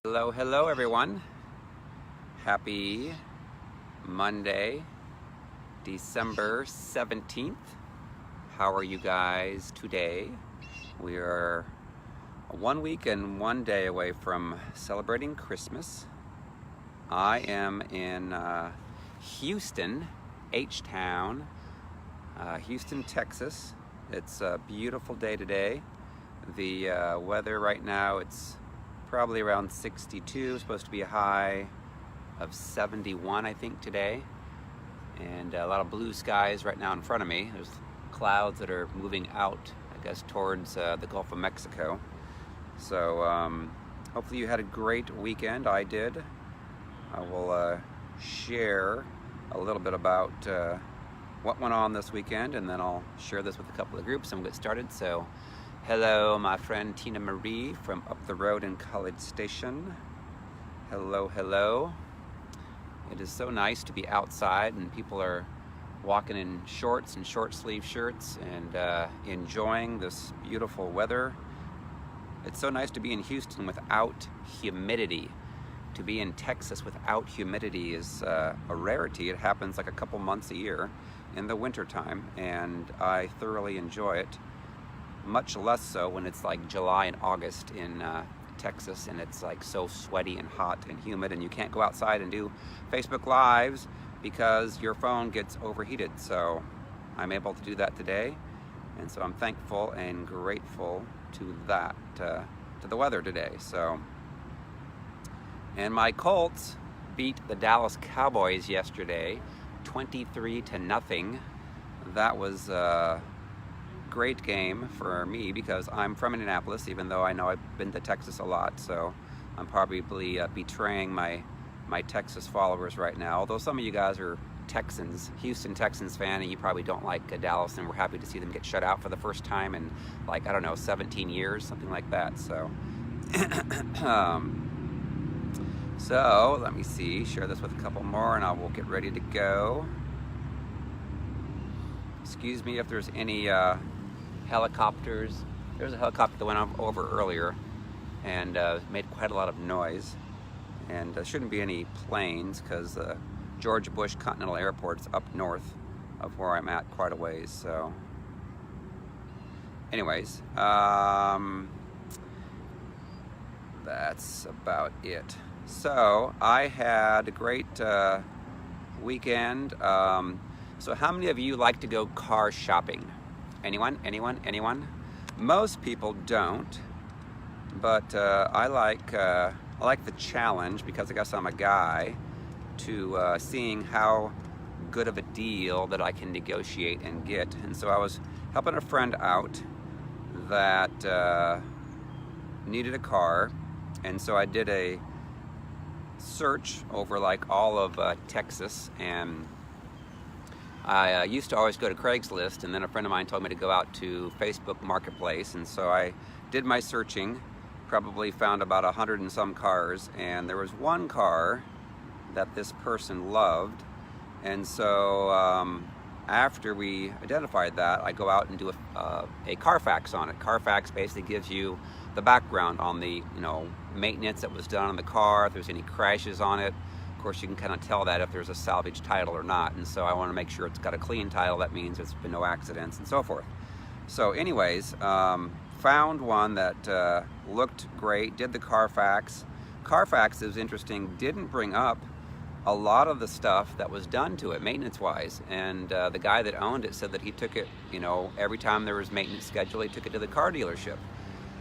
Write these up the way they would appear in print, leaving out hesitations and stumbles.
Hello everyone. Happy Monday, December 17th. How are you guys today? We are 1 week and 1 day away from celebrating Christmas. I am in Houston, H-Town, Houston, Texas. It's a beautiful day today. The weather right now, it's probably around 62, supposed to be a high of 71 I think today, and a lot of blue skies right now in front of me. There's clouds that are moving out, I guess, towards the Gulf of Mexico. So hopefully you had a great weekend. I did. I will share a little bit about what went on this weekend, and then I'll share this with a couple of groups and we'll get started. So hello, my friend Tina Marie from up the road in College Station. Hello. It is so nice to be outside, and people are walking in shorts and short sleeve shirts and enjoying this beautiful weather. It's so nice to be in Houston without humidity. To be in Texas without humidity is a rarity. It happens like a couple months a year in the winter time, and I thoroughly enjoy it. Much less so when it's like July and August in Texas, and it's like so sweaty and hot and humid, and you can't go outside and do Facebook Lives because your phone gets overheated. So I'm able to do that today, and so I'm thankful and grateful to that, to the weather today. So, and my Colts beat the Dallas Cowboys yesterday, 23-0. That was great game for me because I'm from Indianapolis, even though I know I've been to Texas a lot, so I'm probably betraying my Texas followers right now. Although some of you guys are Texans, Houston Texans fan, and you probably don't like Dallas, and we're happy to see them get shut out for the first time in, like, I don't know, 17 years, something like that. So so let me see, share this with a couple more and I will get ready to go. Excuse me if there's any helicopters. There's a helicopter that went over earlier and made quite a lot of noise, and there shouldn't be any planes because George Bush Continental Airport's up north of where I'm at quite a ways. So anyways, that's about it. So I had a great weekend. So how many of you like to go car shopping? Anyone? Most people don't, but I like the challenge, because I guess I'm a guy, to seeing how good of a deal that I can negotiate and get. And so I was helping a friend out that needed a car, and so I did a search over like all of Texas, and I used to always go to Craigslist, and then a friend of mine told me to go out to Facebook Marketplace, and so I did my searching, probably found about 100 and some cars, and there was one car that this person loved, and so after we identified that, I go out and do a Carfax on it. Carfax basically gives you the background on the maintenance that was done on the car, if there's any crashes on it. Of course, you can kind of tell that if there's a salvage title or not, and so I want to make sure it's got a clean title. That means there's been no accidents and so forth. So anyways, found one that looked great, did the Carfax. Carfax is interesting, didn't bring up a lot of the stuff that was done to it maintenance-wise, and the guy that owned it said that he took it, every time there was maintenance scheduled, he took it to the car dealership.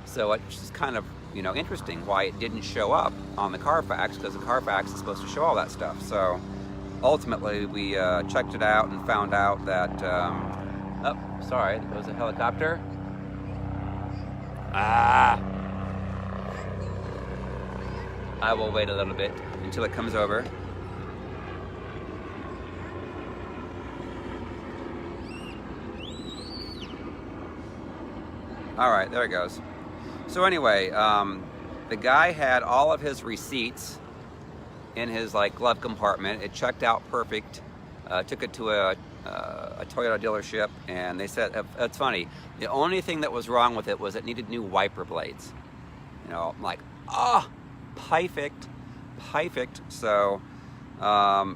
So it's just kind of, interesting why it didn't show up on the Carfax, because the Carfax is supposed to show all that stuff. So ultimately we checked it out and found out that, oh, sorry, there was a helicopter. I will wait a little bit until it comes over. All right, there it goes. So anyway, the guy had all of his receipts in his glove compartment. It checked out perfect. Took it to a Toyota dealership, and they said, it's funny, the only thing that was wrong with it was it needed new wiper blades. I'm like, oh, perfect. So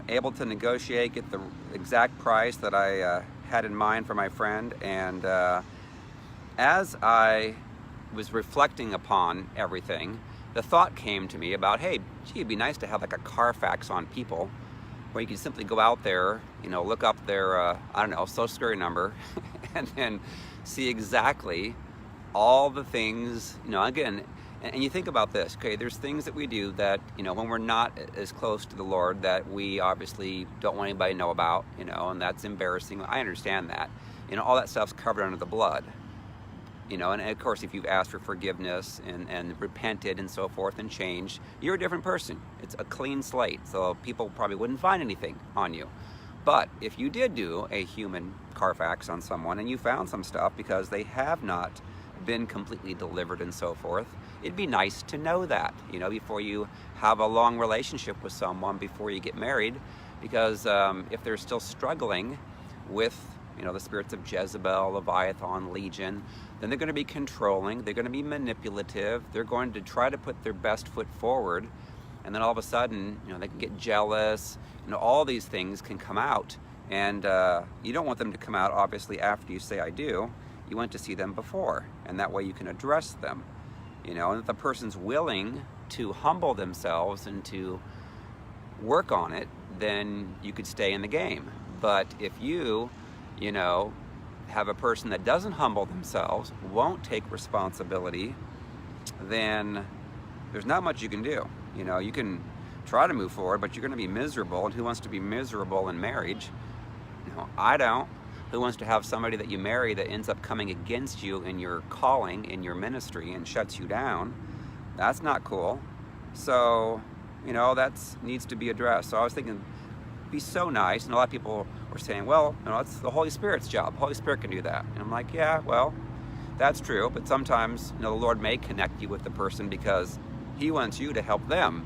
able to negotiate, get the exact price that I had in mind for my friend. And as I was reflecting upon everything, the thought came to me about, hey, gee, it'd be nice to have like a Carfax on people, where you can simply go out there, look up their, I don't know, social security number, and then see exactly all the things, again, and you think about this, okay, there's things that we do that, when we're not as close to the Lord, that we obviously don't want anybody to know about, and that's embarrassing. I understand that. All that stuff's covered under the blood. And of course, if you've asked for forgiveness and repented and so forth and changed, you're a different person. It's a clean slate, so people probably wouldn't find anything on you. But if you did do a human Carfax on someone and you found some stuff because they have not been completely delivered and so forth, it'd be nice to know that, before you have a long relationship with someone, before you get married, because if they're still struggling with the spirits of Jezebel, Leviathan, Legion, then they're going to be controlling, they're going to be manipulative, they're going to try to put their best foot forward, and then all of a sudden, they can get jealous, all these things can come out, and you don't want them to come out, obviously, after you say I do. You want to see them before, and that way you can address them, and if the person's willing to humble themselves and to work on it, then you could stay in the game. But if you have a person that doesn't humble themselves, won't take responsibility, then there's not much you can do. You can try to move forward, but you're going to be miserable. And who wants to be miserable in marriage? I don't. Who wants to have somebody that you marry that ends up coming against you in your calling, in your ministry, and shuts you down? That's not cool. So, that needs to be addressed. So I was thinking, it'd be so nice, and a lot of people were saying, well, it's the Holy Spirit's job. The Holy Spirit can do that. And I'm like, yeah, well, that's true, but sometimes, the Lord may connect you with the person because He wants you to help them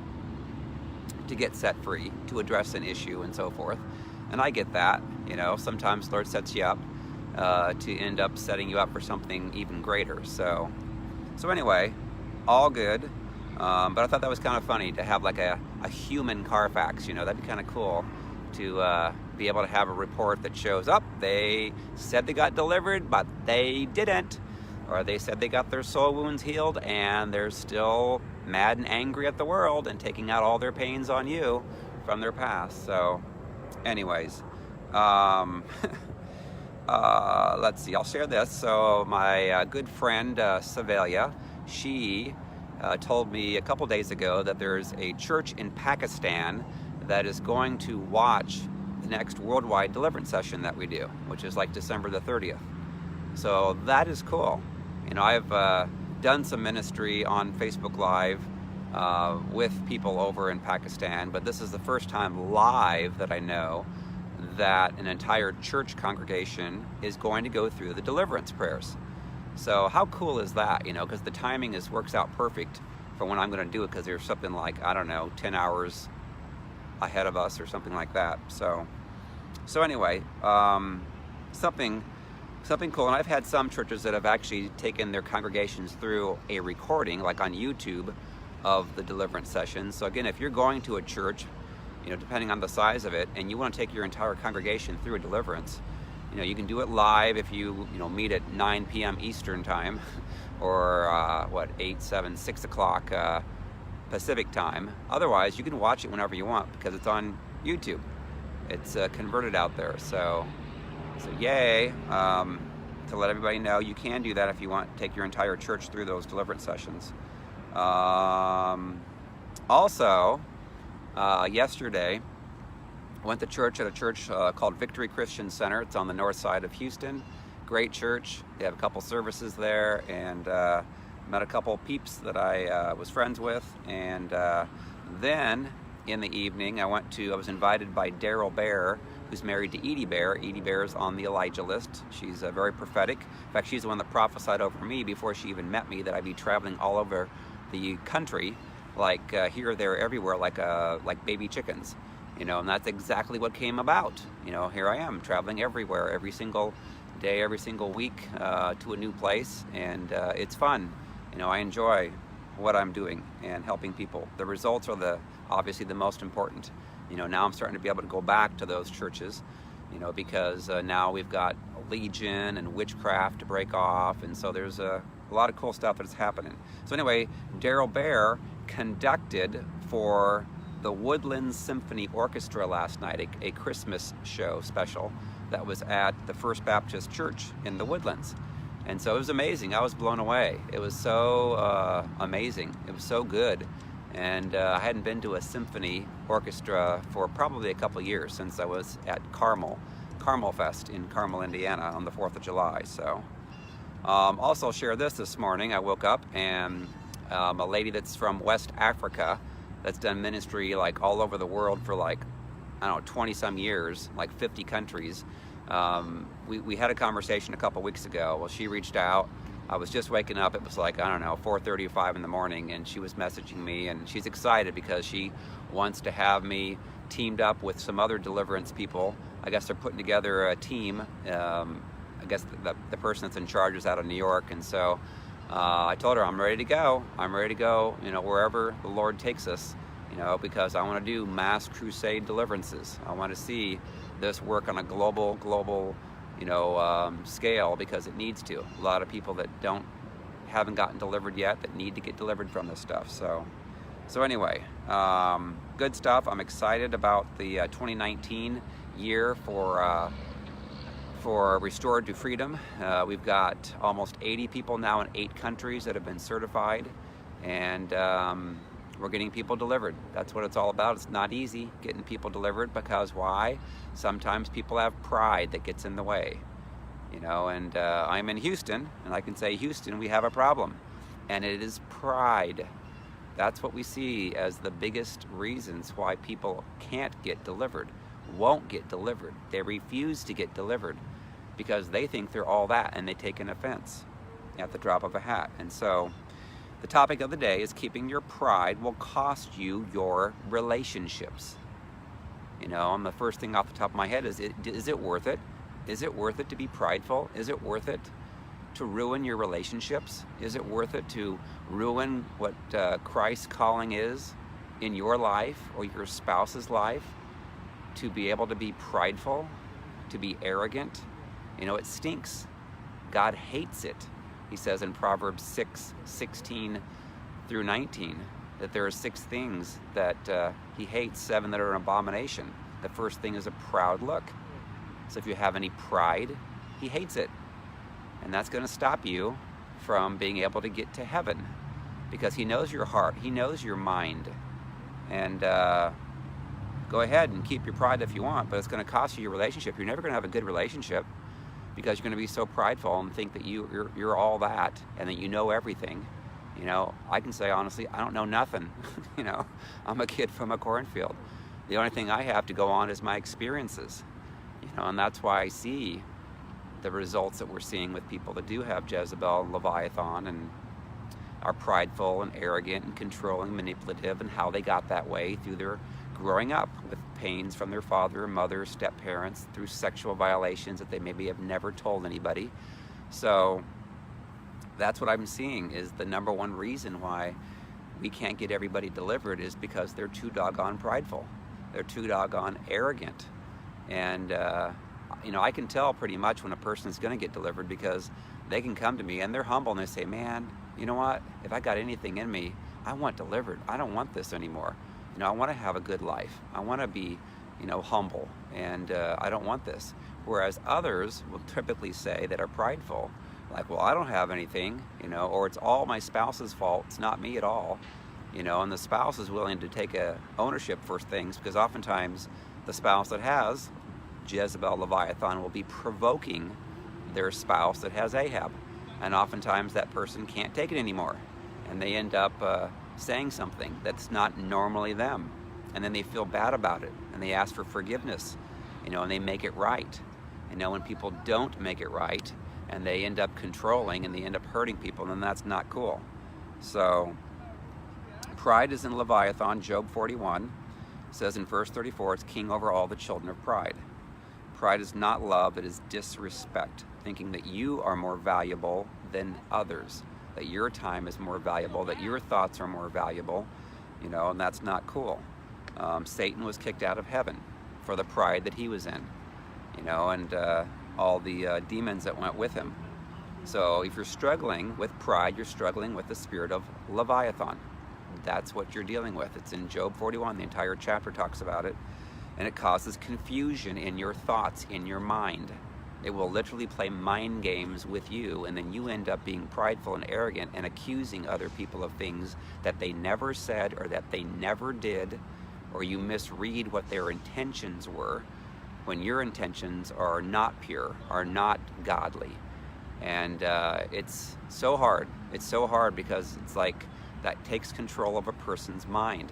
to get set free, to address an issue and so forth. And I get that, sometimes the Lord sets you up to end up setting you up for something even greater. So anyway, all good. But I thought that was kind of funny to have like a human Carfax, that'd be kind of cool to be able to have a report that shows up. They said they got delivered, but they didn't. Or they said they got their soul wounds healed, and they're still mad and angry at the world and taking out all their pains on you from their past. So anyways, let's see, I'll share this. So my good friend Savalia, she told me a couple days ago that there's a church in Pakistan that is going to watch the next worldwide deliverance session that we do, which is like December the 30th. So that is cool. I've done some ministry on Facebook Live with people over in Pakistan, but this is the first time live that I know that an entire church congregation is going to go through the deliverance prayers. So how cool is that, because the timing works out perfect for when I'm going to do it, because there's something like, I don't know, 10 hours ahead of us or something like that. So anyway, something cool. And I've had some churches that have actually taken their congregations through a recording, like on YouTube, of the deliverance sessions. So again, if you're going to a church, depending on the size of it, and you want to take your entire congregation through a deliverance, you can do it live if you meet at 9 p.m. Eastern time, or 8, 7, 6 o'clock Pacific time. Otherwise, you can watch it whenever you want because it's on YouTube. It's converted out there. So yay! To let everybody know, you can do that if you want to take your entire church through those deliverance sessions. Also, yesterday, I went to church at a church called Victory Christian Center. It's on the north side of Houston. Great church. They have a couple services there, and met a couple peeps that I was friends with. And then in the evening, I was invited by Daryl Bear, who's married to Edie Bear. Edie Bear is on the Elijah list. She's very prophetic. In fact, she's the one that prophesied over me before she even met me that I'd be traveling all over the country, like here, there, everywhere, like baby chickens. And that's exactly what came about. Here I am traveling everywhere, every single day, every single week, to a new place, and it's fun. I enjoy what I'm doing and helping people. The results are obviously the most important. Now I'm starting to be able to go back to those churches, because now we've got Legion and witchcraft to break off, and so there's a lot of cool stuff that's happening. So anyway, Daryl Bear conducted for the Woodlands Symphony Orchestra last night, a Christmas show special that was at the First Baptist Church in the Woodlands. And so it was amazing. I was blown away. It was so amazing. It was so good. And I hadn't been to a symphony orchestra for probably a couple of years, since I was at Carmel Fest in Carmel, Indiana on the 4th of July. So also share this morning. I woke up and a lady that's from West Africa that's done ministry like all over the world for like, I don't know, 20 some years, like 50 countries. We had a conversation a couple weeks ago. Well, she reached out. I was just waking up. It was like, I don't know, 4:30 or 5 in the morning, and she was messaging me, and she's excited because she wants to have me teamed up with some other deliverance people. I guess they're putting together a team. I guess the person that's in charge is out of New York, and so I told her I'm ready to go. I'm ready to go, wherever the Lord takes us, because I want to do mass crusade deliverances. I want to see this work on a global scale, because it needs to. A lot of people that haven't gotten delivered yet, that need to get delivered from this stuff. So anyway, good stuff. I'm excited about the 2019 year for Restored to Freedom. We've got almost 80 people now in 8 countries that have been certified, and we're getting people delivered. That's what it's all about. It's not easy getting people delivered, because why? Sometimes people have pride that gets in the way, and I'm in Houston, and I can say, Houston, we have a problem, and it is pride. That's what we see as the biggest reasons why people can't get delivered, won't get delivered. They refuse to get delivered because they think they're all that, and they take an offense at the drop of a hat. And so the topic of the day is keeping your pride will cost you your relationships. And the first thing off the top of my head is it worth it? Is it worth it to be prideful? Is it worth it to ruin your relationships? Is it worth it to ruin what Christ's calling is in your life or your spouse's life? To be able to be prideful, to be arrogant? It stinks. God hates it. He says in Proverbs 6:16 through 19, that there are 6 things that he hates, 7 that are an abomination. The first thing is a proud look. So if you have any pride, he hates it. And that's going to stop you from being able to get to heaven, because he knows your heart, he knows your mind. And go ahead and keep your pride if you want, but it's going to cost you your relationship. You're never going to have a good relationship, because you're going to be so prideful and think that you're all that, and that you know everything. I can say honestly, I don't know nothing. I'm a kid from a cornfield. The only thing I have to go on is my experiences. And that's why I see the results that we're seeing with people that do have Jezebel and Leviathan and are prideful and arrogant and controlling, manipulative, and how they got that way through their growing up with pains from their father or mother, step-parents, through sexual violations that they maybe have never told anybody. So that's what I'm seeing is the number one reason why we can't get everybody delivered is because they're too doggone prideful. They're too doggone arrogant. And I can tell pretty much when a person is going to get delivered, because they can come to me and they're humble and they say, man, you know what? If I got anything in me, I want delivered. I don't want this anymore. I want to have a good life. I want to be, humble, and I don't want this. Whereas others will typically say that are prideful, like, well, I don't have anything, or it's all my spouse's fault. It's not me at all, and the spouse is willing to take ownership for things, because oftentimes the spouse that has Jezebel, Leviathan will be provoking their spouse that has Ahab. And oftentimes that person can't take it anymore, and they end up saying something that's not normally them, and then they feel bad about it, and they ask for forgiveness, and they make it right. When people don't make it right, and they end up controlling, and they end up hurting people, then that's not cool. So pride is in Leviathan. Job 41 says in verse 34, it's king over all the children of pride. Pride is not love, it is disrespect, thinking that you are more valuable than others, that your time is more valuable, that your thoughts are more valuable, and that's not cool. Satan was kicked out of heaven for the pride that he was in, and all the demons that went with him. So if you're struggling with pride, you're struggling with the spirit of Leviathan. That's what you're dealing with. It's in Job 41. The entire chapter talks about it. And it causes confusion in your thoughts, in your mind. It will literally play mind games with you, and then you end up being prideful and arrogant and accusing other people of things that they never said or that they never did, or you misread what their intentions were when your intentions are not pure, are not godly. And it's so hard. It's so hard because it's like that takes control of a person's mind.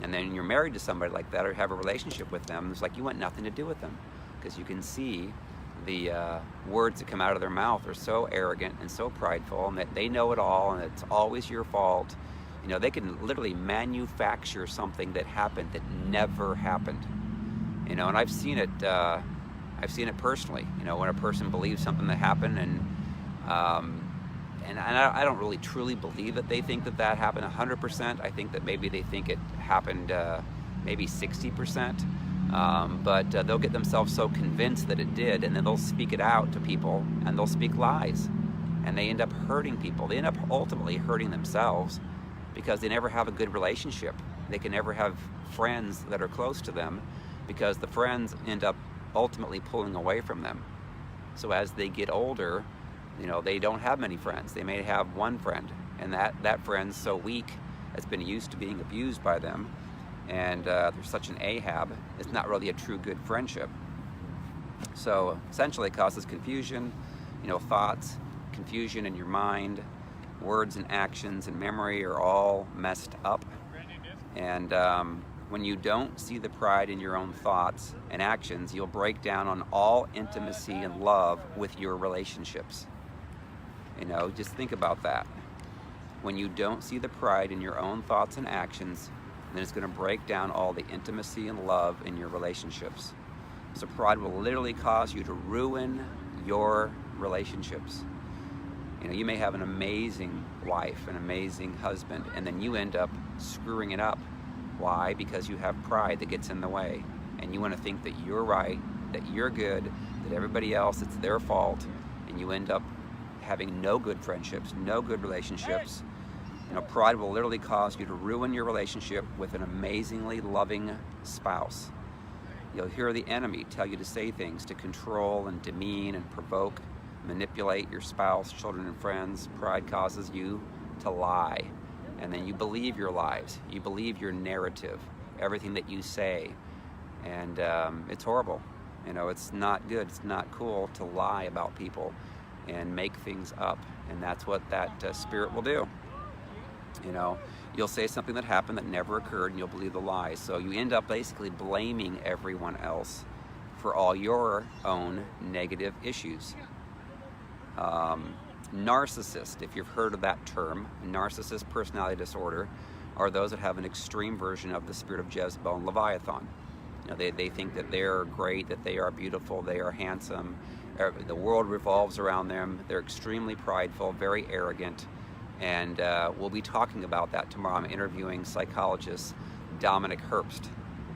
And then you're married to somebody like that or have a relationship with them, it's like you want nothing to do with them because you can see the words that come out of their mouth are so arrogant and so prideful, and that they know it all and it's always your fault. They can literally manufacture something that happened that never happened. And I've seen it personally, when a person believes something that happened, and I don't really truly believe that they think that happened 100%. I think that maybe they think it happened maybe 60%. But they'll get themselves so convinced that it did, and then they'll speak it out to people, and they'll speak lies. And they end up hurting people. They end up ultimately hurting themselves because they never have a good relationship. They can never have friends that are close to them because the friends end up ultimately pulling away from them. So as they get older, they don't have many friends. They may have one friend, and that friend's so weak, has been used to being abused by them, and there's such an Ahab, it's not really a true good friendship. So essentially it causes confusion, thoughts, confusion in your mind, words and actions and memory are all messed up. And when you don't see the pride in your own thoughts and actions, you'll break down on all intimacy and love with your relationships. Just think about that. When you don't see the pride in your own thoughts and actions, then it's going to break down all the intimacy and love in your relationships. So pride will literally cause you to ruin your relationships. You may have an amazing wife, an amazing husband, and then you end up screwing it up. Why? Because you have pride that gets in the way, and you want to think that you're right, that you're good, that everybody else, it's their fault, and you end up having no good friendships, no good relationships. Pride will literally cause you to ruin your relationship with an amazingly loving spouse. You'll hear the enemy tell you to say things to control and demean and provoke, manipulate your spouse, children, and friends. Pride causes you to lie, and then you believe your lies. You believe your narrative, everything that you say, and it's horrible. It's not good. It's not cool to lie about people and make things up, and that's what that spirit will do. You'll say something that happened that never occurred, and you'll believe the lie. So you end up basically blaming everyone else for all your own negative issues. Narcissist, if you've heard of that term, narcissist personality disorder, are those that have an extreme version of the spirit of Jezebel and Leviathan. They think that they're great, that they are beautiful, they are handsome, the world revolves around them, they're extremely prideful, very arrogant, and we'll be talking about that tomorrow. I'm interviewing psychologist Dominic Herbst,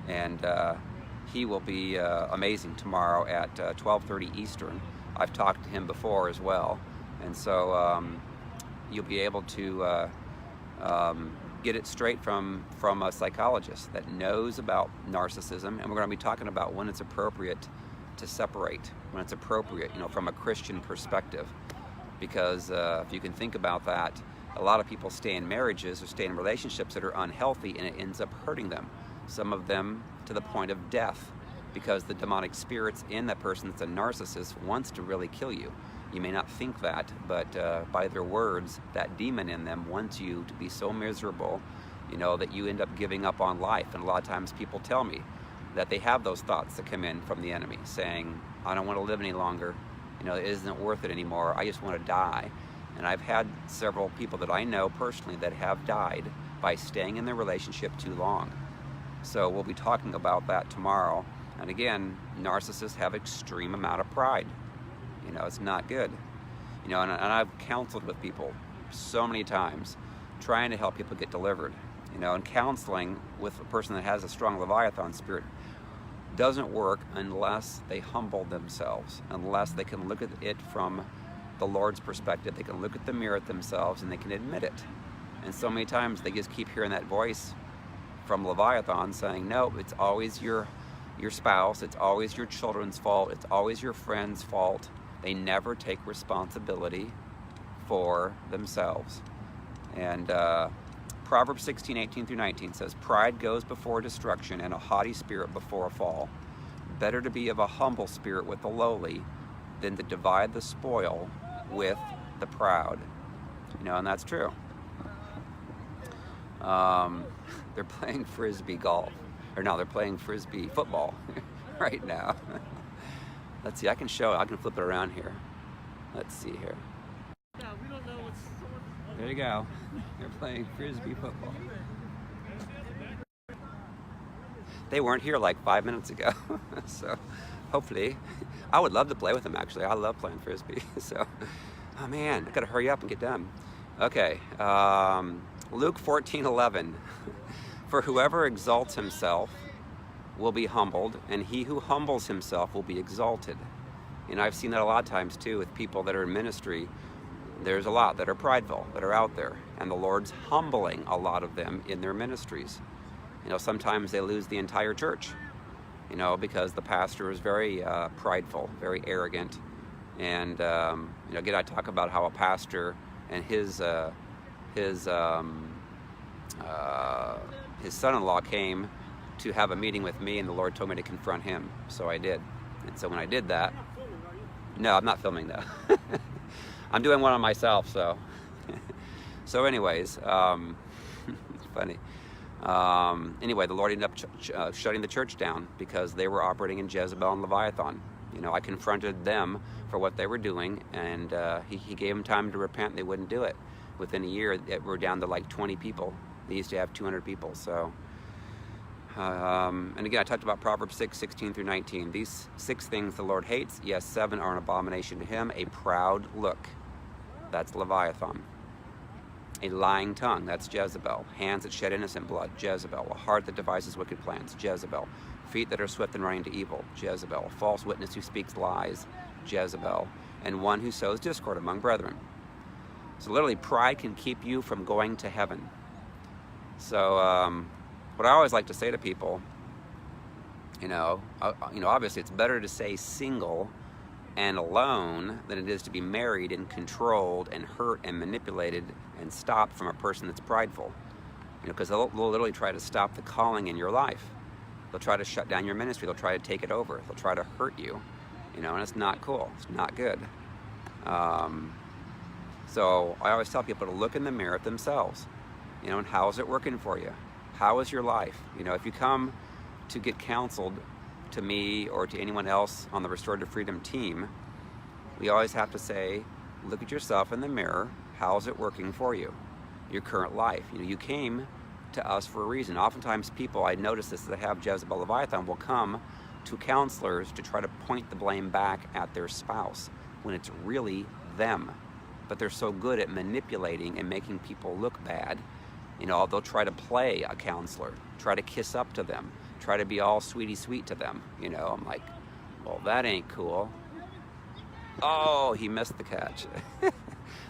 and he will be amazing tomorrow at 12:30 Eastern. I've talked to him before as well, and so you'll be able to get it straight from a psychologist that knows about narcissism, and we're going to be talking about when it's appropriate to separate, when it's appropriate, from a Christian perspective. Because if you can think about that, a lot of people stay in marriages or stay in relationships that are unhealthy, and it ends up hurting them. Some of them to the point of death, because the demonic spirits in that person that's a narcissist wants to really kill you. You may not think that, but by their words, that demon in them wants you to be so miserable, that you end up giving up on life. And a lot of times people tell me that they have those thoughts that come in from the enemy saying, I don't want to live any longer. It isn't worth it anymore. I just want to die. And I've had several people that I know personally that have died by staying in their relationship too long. So we'll be talking about that tomorrow. And again, narcissists have extreme amount of pride. It's not good. And I've counseled with people so many times trying to help people get delivered. And counseling with a person that has a strong Leviathan spirit doesn't work unless they humble themselves, unless they can look at it from the Lord's perspective. They can look at the mirror at themselves and they can admit it. And so many times they just keep hearing that voice from Leviathan saying, no, it's always your spouse, it's always your children's fault, it's always your friend's fault. They never take responsibility for themselves. And Proverbs 16:18-19 says, pride goes before destruction and a haughty spirit before a fall. Better to be of a humble spirit with the lowly than to divide the spoil with the proud. And that's true. They're playing frisbee golf. Or no, they're playing frisbee football right now. Let's see, I can flip it around here. Let's see here. There you go. They're playing frisbee football. They weren't here like 5 minutes ago. So hopefully, I would love to play with them actually. I love playing frisbee. So, oh man, I gotta hurry up and get done. Okay, Luke 14:11. For whoever exalts himself will be humbled, and he who humbles himself will be exalted. I've seen that a lot of times too with people that are in ministry. There's a lot that are prideful, that are out there, and the Lord's humbling a lot of them in their ministries. Sometimes they lose the entire church, because the pastor is very prideful, very arrogant. And again, I talk about how a pastor and his son-in-law came to have a meeting with me, and the Lord told me to confront him, so I did. And so when I did that, no, I'm not filming though. I'm doing one on myself, so. So anyways, it's funny. Anyway, the Lord ended up shutting the church down because they were operating in Jezebel and Leviathan. I confronted them for what they were doing, and he gave them time to repent. They wouldn't do it. Within a year, we're down to like 20 people. They used to have 200 people, so. And again, I talked about Proverbs 6:16-19. These 6 things the Lord hates. Yes, 7 are an abomination to him. A proud look, that's Leviathan. A lying tongue, that's Jezebel. Hands that shed innocent blood, Jezebel. A heart that devises wicked plans, Jezebel. Feet that are swift in running to evil, Jezebel. A false witness who speaks lies, Jezebel. And one who sows discord among brethren. So literally, pride can keep you from going to heaven. So, what I always like to say to people, obviously it's better to stay single and alone than it is to be married and controlled and hurt and manipulated and stopped from a person that's prideful. Because they'll literally try to stop the calling in your life. They'll try to shut down your ministry. They'll try to take it over. They'll try to hurt you, and it's not cool. It's not good. So I always tell people to look in the mirror at themselves, and how is it working for you? How is your life? If you come to get counseled to me or to anyone else on the Restorative Freedom team, we always have to say, look at yourself in the mirror. How is it working for you? Your current life. You came to us for a reason. Oftentimes people, I notice this, that have Jezebel Leviathan will come to counselors to try to point the blame back at their spouse when it's really them. But they're so good at manipulating and making people look bad. They'll try to play a counselor, try to kiss up to them, try to be all sweetie sweet to them. I'm like, well, that ain't cool. Oh, he missed the catch.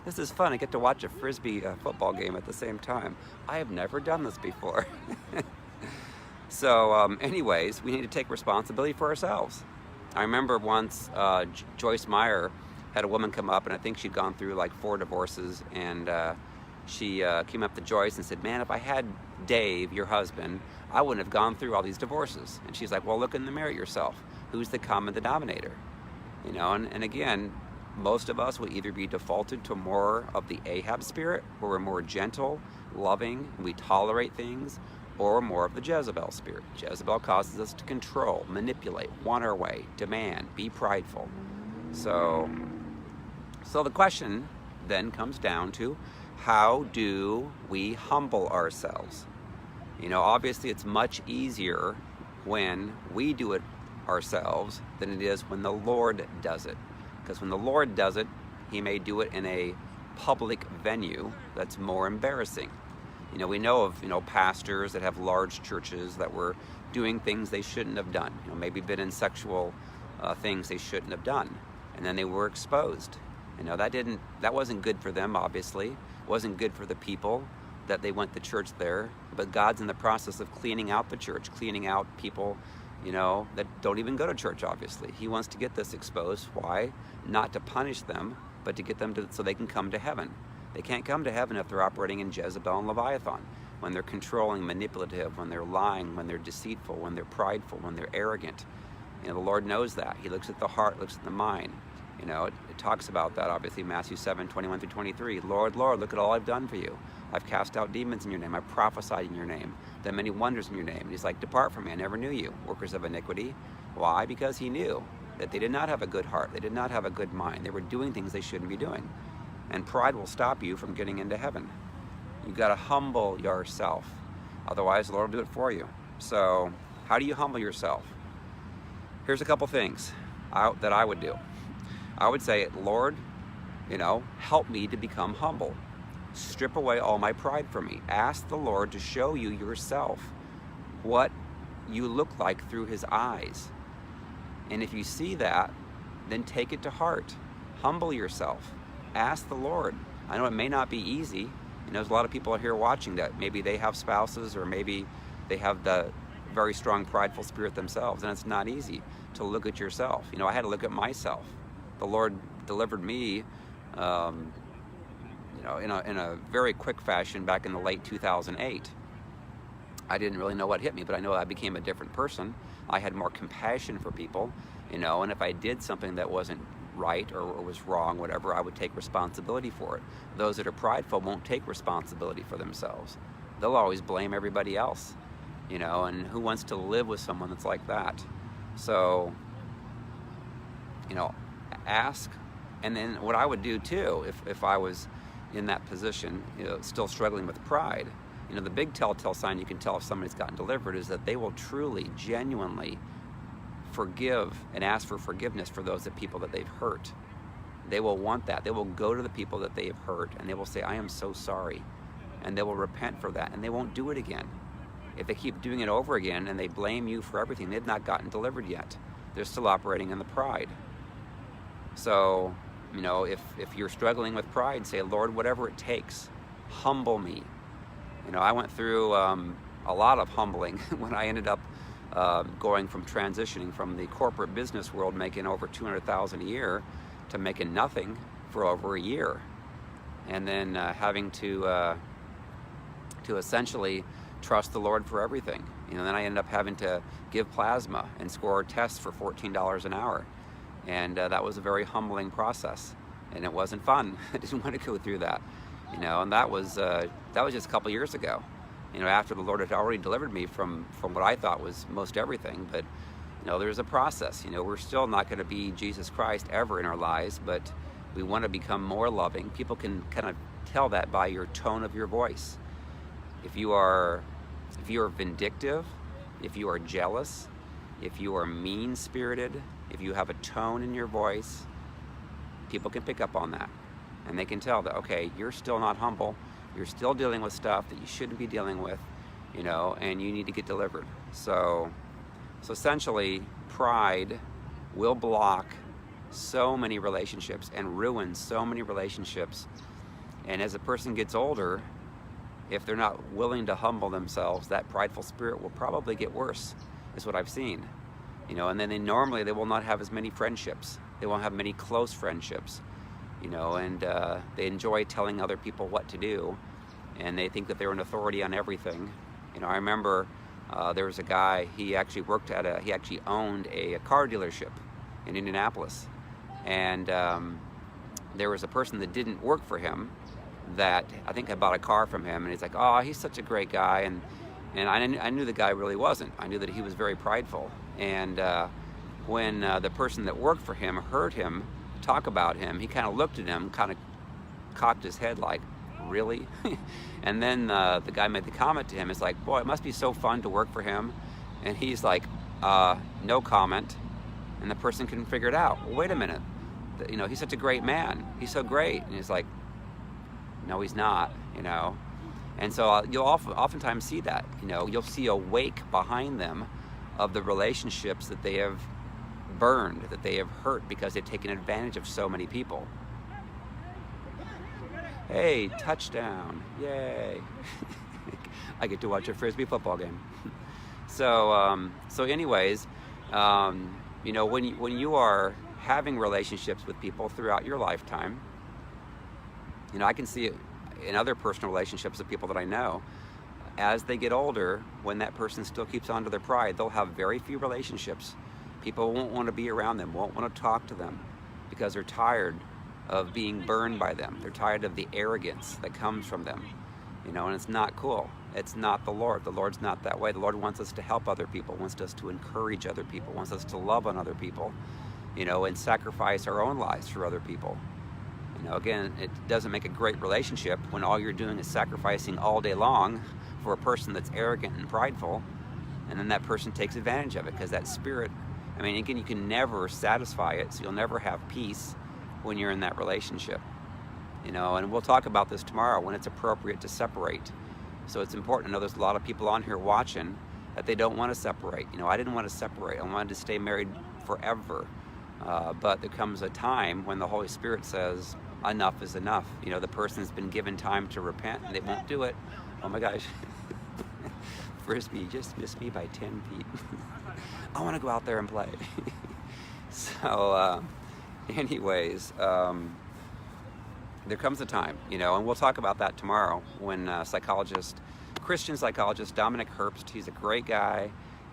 This is fun. I get to watch a frisbee football game at the same time. I have never done this before. So anyways, we need to take responsibility for ourselves. I remember once Joyce Meyer had a woman come up, and I think she'd gone through like 4 divorces, and she came up to Joyce and said, man, if I had Dave, your husband, I wouldn't have gone through all these divorces. And she's like, well, look in the mirror at yourself. Who's the common denominator? And again, most of us will either be defaulted to more of the Ahab spirit, where we're more gentle, loving, and we tolerate things, or more of the Jezebel spirit. Jezebel causes us to control, manipulate, want our way, demand, be prideful. So the question then comes down to, how do we humble ourselves? Obviously it's much easier when we do it ourselves than it is when the Lord does it. Because when the Lord does it, he may do it in a public venue that's more embarrassing. We know of, pastors that have large churches that were doing things they shouldn't have done. Maybe been in sexual things they shouldn't have done, and then they were exposed. That wasn't good for them, obviously. It wasn't good for the people that they went to church there, but God's in the process of cleaning out the church, cleaning out people, that don't even go to church, obviously. He wants to get this exposed. Why? Not to punish them, but to get them so they can come to heaven. They can't come to heaven if they're operating in Jezebel and Leviathan, when they're controlling, manipulative, when they're lying, when they're deceitful, when they're prideful, when they're arrogant. The Lord knows that. He looks at the heart, looks at the mind. It talks about that, obviously, Matthew 7:21-23. Lord, Lord, look at all I've done for you. I've cast out demons in your name. I've prophesied in your name. Done many wonders in your name. And he's like, depart from me, I never knew you, workers of iniquity. Why? Because he knew that they did not have a good heart. They did not have a good mind. They were doing things they shouldn't be doing. And pride will stop you from getting into heaven. You've got to humble yourself. Otherwise, the Lord will do it for you. So, how do you humble yourself? Here's a couple things that I would do. I would say, Lord, help me to become humble. Strip away all my pride from me. Ask the Lord to show you yourself, what you look like through his eyes. And if you see that, then take it to heart. Humble yourself. Ask the Lord. I know it may not be easy. There's a lot of people here watching that maybe they have spouses, or maybe they have the very strong prideful spirit themselves, and it's not easy to look at yourself. I had to look at myself. The Lord delivered me in a very quick fashion back in the late 2008. I didn't really know what hit me, but I know I became a different person. I had more compassion for people, and if I did something that wasn't right or was wrong, whatever, I would take responsibility for it. Those that are prideful won't take responsibility for themselves. They'll always blame everybody else, and who wants to live with someone that's like that? So, ask. And then what I would do too, if I was in that position, still struggling with pride, the big telltale sign you can tell if somebody's gotten delivered is that they will truly, genuinely forgive and ask for forgiveness for those people that they've hurt. They will want that. They will go to the people that they have hurt, and they will say, I am so sorry. And they will repent for that, and they won't do it again. If they keep doing it over again and they blame you for everything, they've not gotten delivered yet. They're still operating in the pride. So, if you're struggling with pride, say, Lord, whatever it takes, humble me. I went through a lot of humbling when I ended up going from transitioning from the corporate business world, making over $200,000 a year, to making nothing for over a year, and then having to essentially trust the Lord for everything. Then I ended up having to give plasma and score tests for $14 an hour, and that was a very humbling process, and it wasn't fun. I didn't want to go through that, and that was just a couple years ago. After the Lord had already delivered me from what I thought was most everything. But, there's a process. We're still not going to be Jesus Christ ever in our lives, but we want to become more loving. People can kind of tell that by your tone of your voice. If you are vindictive, if you are jealous, if you are mean-spirited, if you have a tone in your voice, people can pick up on that. And they can tell that, okay, you're still not humble. You're still dealing with stuff that you shouldn't be dealing with, and you need to get delivered. So essentially, pride will block so many relationships and ruin so many relationships. And as a person gets older, if they're not willing to humble themselves, that prideful spirit will probably get worse, is what I've seen. And then they will not have as many friendships. They won't have many close friendships. And they enjoy telling other people what to do, and they think that they're an authority on everything. I remember there was a guy, he actually owned a car dealership in Indianapolis, and there was a person that didn't work for him that I think I bought a car from him, and he's like, oh, he's such a great guy, and I knew the guy really wasn't. I knew that he was very prideful, and when the person that worked for him heard him talk about him, he kind of looked at him, kind of cocked his head like, really? And then the guy made the comment to him, it's like, boy, it must be so fun to work for him. And he's like, no comment. And the person couldn't figure it out. Well, wait a minute, he's such a great man, he's so great. And he's like, No, he's not, you know. And so you'll oftentimes see that, you know, you'll see a wake behind them of the relationships that they have burned, that they have hurt because they've taken advantage of so many people. Hey, touchdown, yay. I get to watch a Frisbee football game. So anyways, you know, when you are having relationships with people throughout your lifetime, you know, I can see it in other personal relationships with people that I know. As they get older, when that person still keeps on to their pride, they'll have very few relationships. People won't want to be around them, won't want to talk to them because they're tired of being burned by them. They're tired of the arrogance that comes from them, you know, and it's not cool. It's not the Lord. The Lord's not that way. The Lord wants us to help other people, wants us to encourage other people, wants us to love on other people, you know, and sacrifice our own lives for other people. You know, again, it doesn't make a great relationship when all you're doing is sacrificing all day long for a person that's arrogant and prideful, and then that person takes advantage of it because that spirit, I mean, again, you can never satisfy it, so you'll never have peace when you're in that relationship. You know, and we'll talk about this tomorrow when it's appropriate to separate. So it's important to know there's a lot of people on here watching that they don't want to separate. You know, I didn't want to separate. I wanted to stay married forever. But there comes a time when the Holy Spirit says, enough is enough. You know, the person's been given time to repent and they won't do it. Oh my gosh. Frisbee, you just missed me by 10 feet. I want to go out there and play. So, anyways, there comes a time, you know, and we'll talk about that tomorrow when Christian psychologist Dominic Herbst, he's a great guy.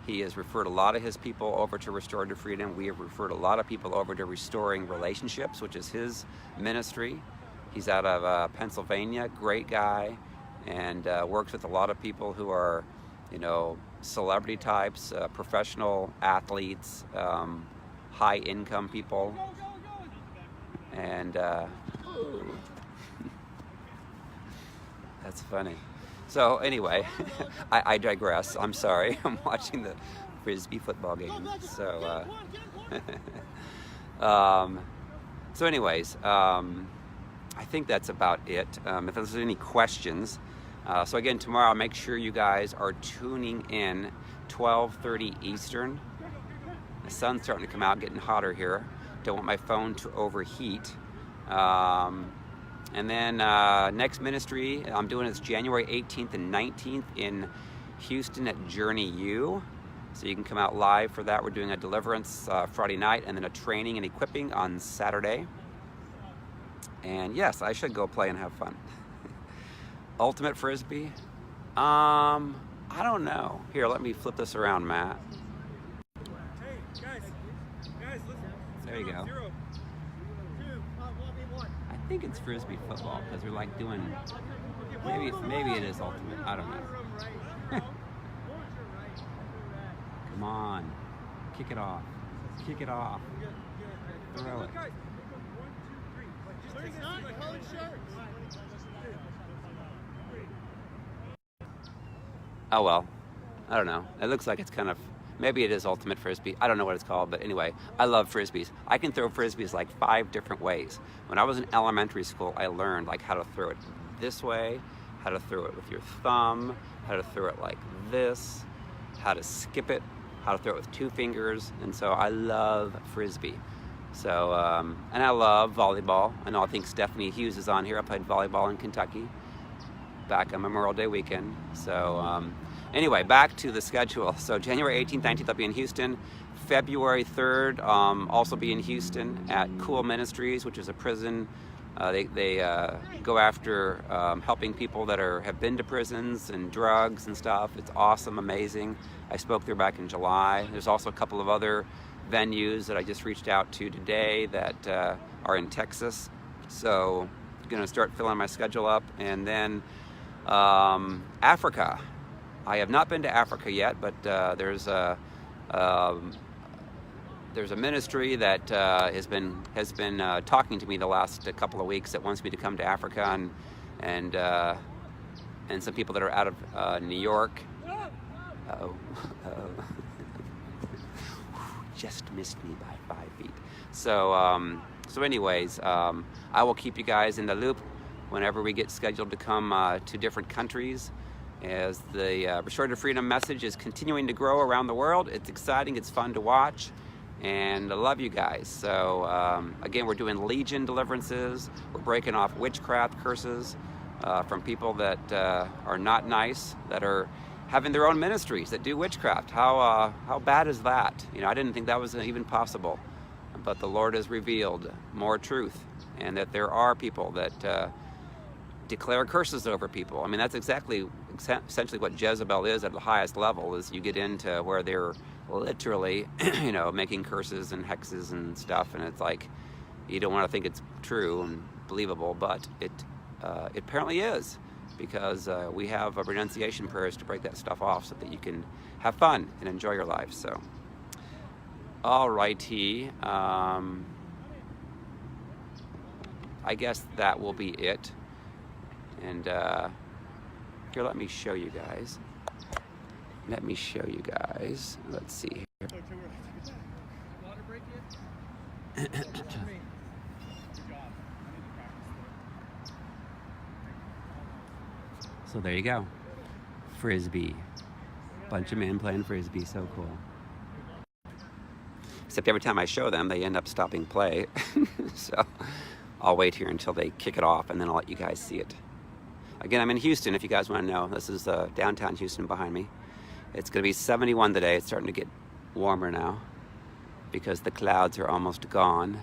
He has referred a lot of his people over to Restorative Freedom. We have referred a lot of people over to Restoring Relationships, which is his ministry. He's out of Pennsylvania, great guy, and works with a lot of people who are, you know, celebrity types, professional athletes, high income people, and that's funny. So anyway, I digress. I'm sorry. I'm watching the Frisbee football game. So, so anyways, I think that's about it. If there's any questions, so again, tomorrow, make sure you guys are tuning in 12:30 Eastern. The sun's starting to come out, getting hotter here. Don't want my phone to overheat. And then next ministry I'm doing is January 18th and 19th in Houston at Journey U. So you can come out live for that. We're doing a deliverance Friday night and then a training and equipping on Saturday. And yes, I should go play and have fun. Ultimate Frisbee? I don't know. Here, let me flip this around, Matt. Hey, guys, listen. There you go. 0, 2, 1v1. I think it's Frisbee football because they're like doing, maybe it is ultimate. I don't know. Come on, kick it off. Kick it off. Throw it. It's not colored shirts. Oh well, I don't know. It looks like it's kind of, maybe it is ultimate Frisbee. I don't know what it's called, but anyway, I love Frisbees. I can throw Frisbees like 5 different ways. When I was in elementary school, I learned like how to throw it this way, how to throw it with your thumb, how to throw it like this, how to skip it, how to throw it with 2 fingers, and so I love Frisbee. So, and I love volleyball. I know, I think Stephanie Hughes is on here. I played volleyball in Kentucky back on Memorial Day weekend. So anyway, back to the schedule. So January 18th, 19th, I'll be in Houston. February 3rd, also be in Houston at Cool Ministries, which is a prison. They go after helping people that have been to prisons and drugs and stuff. It's awesome, amazing. I spoke there back in July. There's also a couple of other venues that I just reached out to today that are in Texas. So I'm gonna start filling my schedule up. And then Africa. I have not been to Africa yet, but there's a ministry that has been talking to me the last couple of weeks that wants me to come to Africa, and some people that are out of New York. Just missed me by 5 feet. So anyways, I will keep you guys in the loop. whenever we get scheduled to come to different countries, as the Restorative Freedom message is continuing to grow around the world. It's exciting, it's fun to watch, and I love you guys. So again, we're doing legion deliverances. We're breaking off witchcraft curses from people that are not nice, that are having their own ministries that do witchcraft. How bad is that? You know, I didn't think that was even possible, but the Lord has revealed more truth, and that there are people that declare curses over people. I mean, that's essentially what Jezebel is at the highest level. Is you get into where they're literally, you know, making curses and hexes and stuff, and it's like you don't want to think it's true and believable, but it apparently is, because we have renunciation prayers to break that stuff off so that you can have fun and enjoy your life. So, alrighty, I guess that will be it. And here, let me show you guys. Let's see here. Water break yet? So there you go. Frisbee. Bunch of men playing frisbee, so cool. Except every time I show them, they end up stopping play. So I'll wait here until they kick it off, and then I'll let you guys see it. Again, I'm in Houston, if you guys want to know. This is downtown Houston behind me. It's going to be 71 today. It's starting to get warmer now because the clouds are almost gone.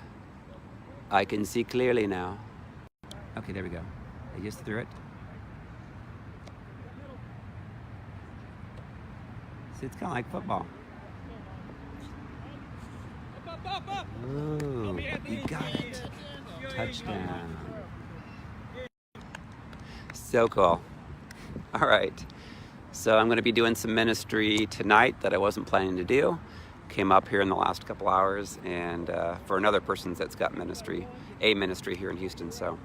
I can see clearly now. Okay, there we go. I just threw it. See, it's kind of like football. Ooh, you got it. Touchdown. So cool. All right. So I'm going to be doing some ministry tonight that I wasn't planning to do. Came up here in the last couple hours, and for another person that's got ministry, a ministry here in Houston. So,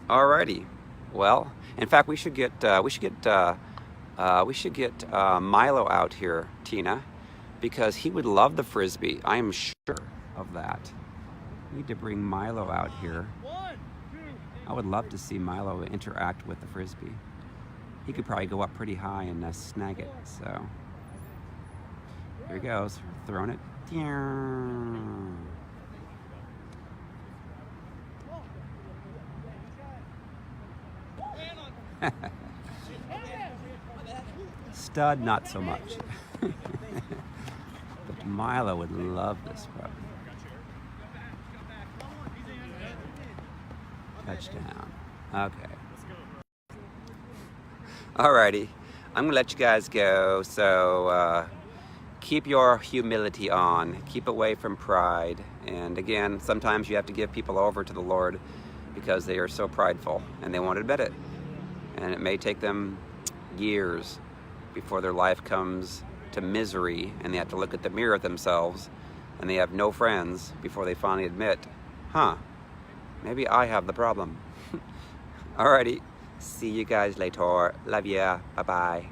alrighty. Well, in fact, we should get Milo out here, Tina, because he would love the frisbee. I am sure of that. We need to bring Milo out here. I would love to see Milo interact with the frisbee. He could probably go up pretty high and snag it. So here he goes, throwing it. Stud, not so much. But Milo would love this one. Touchdown. Okay. Alrighty. I'm gonna let you guys go. So keep your humility on. Keep away from pride. And again, sometimes you have to give people over to the Lord because they are so prideful and they won't admit it. And it may take them years before their life comes to misery and they have to look at the mirror at themselves and they have no friends before they finally admit, huh, maybe I have the problem. Alrighty, see you guys later. Love ya. Bye-bye.